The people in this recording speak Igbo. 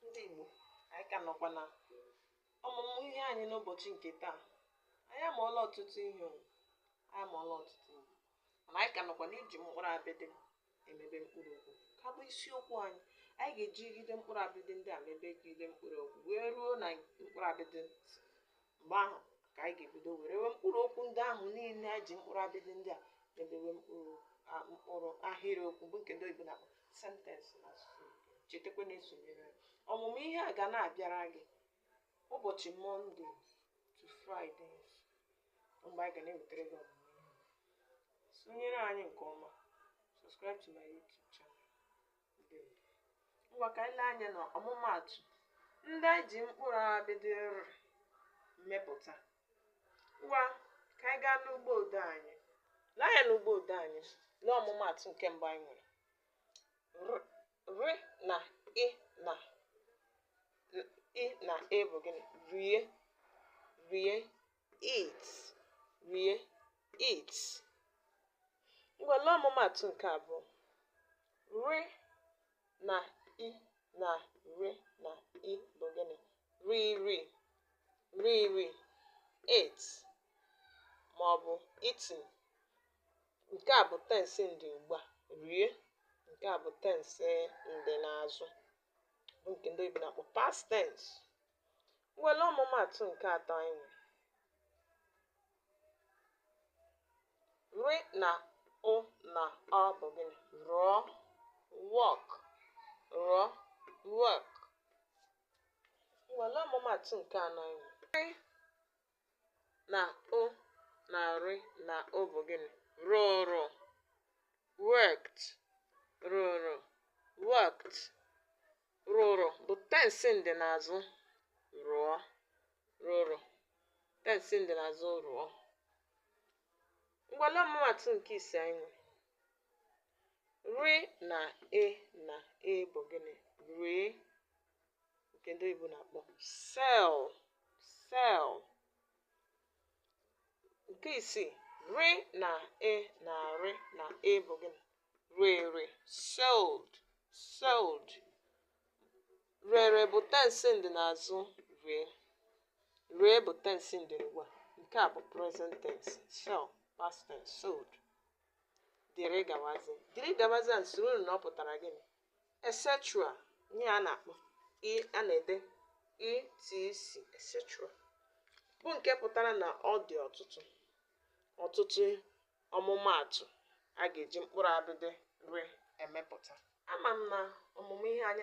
ndị Igbo, anyị ka nọkwa na ọmụmụ ihe anyị n'ụbọchị nke taa. Anyị amụọla ọtụtụ ihe mana anyị ka nọkwa n'iji mkpụrụ abịdị emebe mkpụrụ okwu. Ka bụ isiokwu anyị ga-ejigide mkpụrụ abịdị ndị a mebegide mkpụrụ okwu wee ruo na mkpụrụ abịdị. Mgbe ahụ ka anyị ga-ebido were mkpụrụ okwu ndị ahụ niile anyị ji mkpụrụ abịdị ndị a mebewe mkpụrụ ahịrịokwu, bụ nke ndị oyibo na-akpọ sentence na asụsụ Igbo. Chetakwa na-esonyere ọmụmụ ihe a ga na-abịara gị ụbọchị Mọnde to Fraịde, mgbe anyị ga na-ewetara gị ọmụmụ ihe. Sonyere anyị nke ọma, subscribe to my YouTube channel. Ngwa ka anyị lee anya na ọmụmaatụ ndị anyị ji mkpụrụ abịdị mmepụta. Ngwa ka anyị gaa n'ugbo ode anyị. Lee anya n'ugbo ode anyị, lee ọmụmaatụ nke mbụ anyị nwere. R na I na E bụ gịnị? Rie, eat, rie, eat. Ngwa lee ọmụmaatụ nke abụọ. R na I na R na I bụ gịnị? Riri, eat, ma ọ bụ eating. Nke a bụ tense ndị ugbu a, rie. Nke a bụ tense ndị n'azụ, bụ nke ndị oyibo na-akpọ past tense. Nwere ọmụmaatụ nke atọ anyị nwere. R na O na O bụ gịnị? Rụọ, work. Nwere ọmụmaatụ nke anọ anyị nwere. R na O na R na O bụ gịnị? Rụrụ, worked. Rụrụ bụ tense ndị n'azụ rụọ. Tense ndị n'azụ rụọ. Ngwale ọmụmaatụ nke ise anyị nwere. R na E bụ gịnị? Ree, nke ndị Igbo na-akpọ sell. Nke isii, R na E na R na E bụ gịnị? Rere, sold. Rere bụ tense ndị n'azụ ree bụ tense ndị ugbu a. Nke a bụ present tense, sell, past tense, sold. Dịrị gawazie nsoro na ọ pụtara gịnị? Etc. Ihe a na-akpọ a na-ede etc, etc, bụ nke pụtara na ọ dị ọtụtụ ọmụmaatụ a ga-eji mkpụrụ abịdị emepụta. Ama m na ọmụmụ ihe anyị